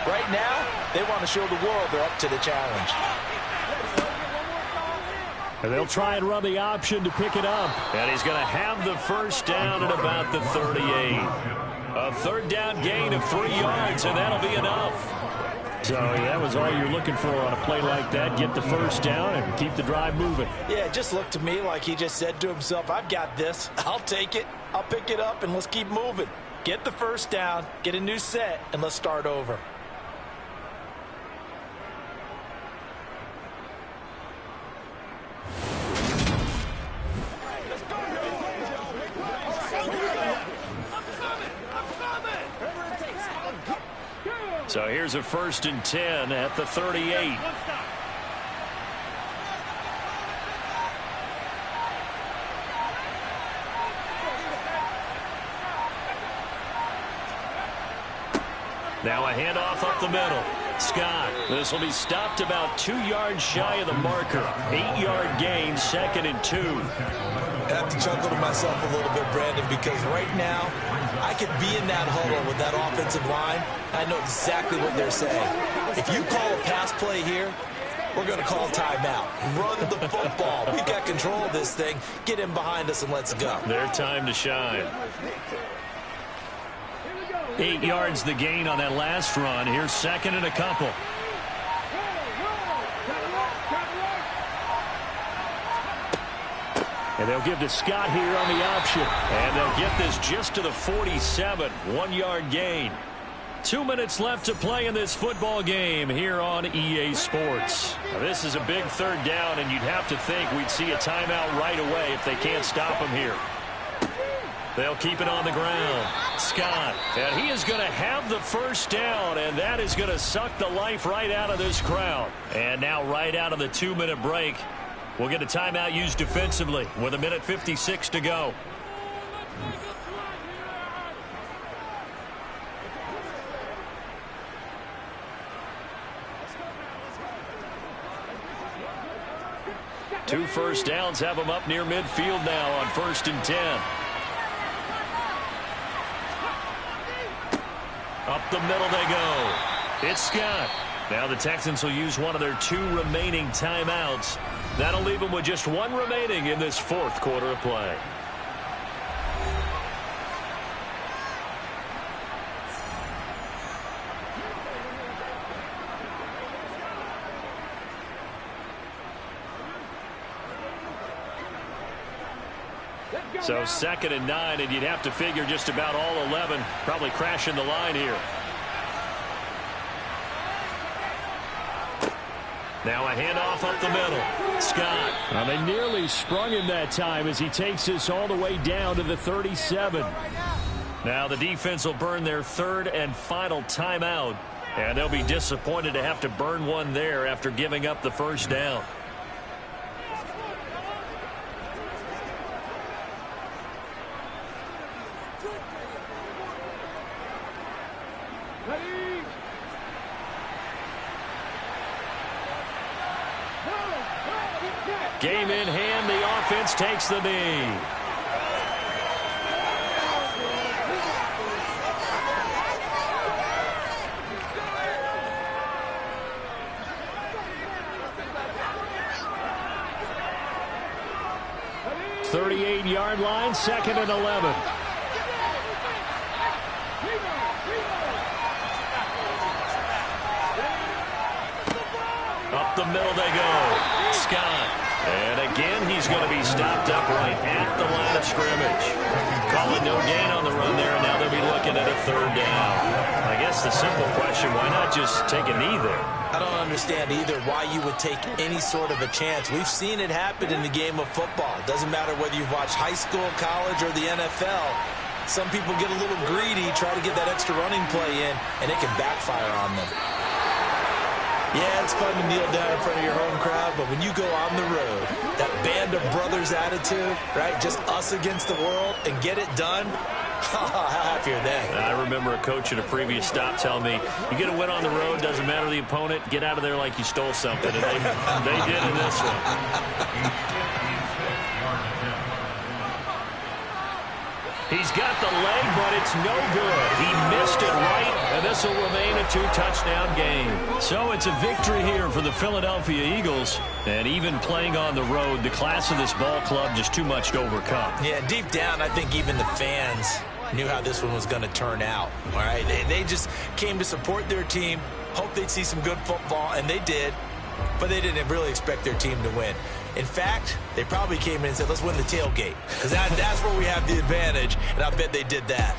Right now, they want to show the world they're up to the challenge. And they'll try and run the option to pick it up. And he's going to have the first down at about the 38. A third down gain of 3 yards, and that'll be enough. So that was all you're looking for on a play like that. Get the first down and keep the drive moving. Yeah, it just looked to me like he just said to himself, I've got this. I'll take it. I'll pick it up, and let's keep moving. Get the first down, get a new set, and let's start over. So here's a 1st and 10 at the 38. Now a handoff up the middle. Scott. This will be stopped about 2 yards shy of the marker. 8-yard gain, 2nd and 2. I have to chuckle to myself a little bit, Brandon, because right now I could be in that huddle with that offensive line. I know exactly what they're saying. If you call a pass play here, we're going to call timeout. Run the football. We've got control of this thing. Get in behind us and let's go. Their time to shine. 8 yards the gain on that last run. Here's 2nd and a couple. And they'll give to Scott here on the option. And they'll get this just to the 47. 1-yard gain. 2 minutes left to play in this football game here on EA Sports. Now, this is a big 3rd down, and you'd have to think we'd see a timeout right away if they can't stop him here. They'll keep it on the ground. Scott, and he is going to have the 1st down, and that is going to suck the life right out of this crowd. And now right out of the 2-minute break, we'll get a timeout used defensively with 1:56 to go. Two 1st downs have them up near midfield now on 1st and 10. Up the middle they go. It's Scott. Now the Texans will use one of their 2 remaining timeouts. That'll leave them with just 1 remaining in this 4th quarter of play. So 2nd and 9, and you'd have to figure just about all 11 probably crashing the line here. Now a handoff up the middle. Scott. Well, they nearly sprung him that time as he takes this all the way down to the 37. Now the defense will burn their 3rd and final timeout, and they'll be disappointed to have to burn one there after giving up the 1st down. Game in hand, the offense takes the knee. .38-yard line, 2nd and 11. Up the middle they go. Scott. And again, he's going to be stopped upright at the line of scrimmage. Call it no gain on the run there, and now they'll be looking at a 3rd down. I guess the simple question, why not just take a knee there? I don't understand either why you would take any sort of a chance. We've seen it happen in the game of football. It doesn't matter whether you've watched high school, college, or the NFL. Some people get a little greedy, try to get that extra running play in, and it can backfire on them. Yeah, it's fun to kneel down in front of your home crowd, but when you go on the road, that band of brothers attitude, right, just us against the world, and get it done, how happy are they? I remember a coach at a previous stop telling me, you get a win on the road, doesn't matter the opponent, get out of there like you stole something, and they did in this one. He's got the leg, but it's no good. He missed it right, and this will remain a 2-touchdown game. So it's a victory here for the Philadelphia Eagles. And even playing on the road, the class of this ball club just too much to overcome. Yeah, deep down, I think even the fans knew how this one was going to turn out. All right, they just came to support their team, hoped they'd see some good football, and they did. But they didn't really expect their team to win. In fact, they probably came in and said, let's win the tailgate. Because that's where we have the advantage, and I bet they did that.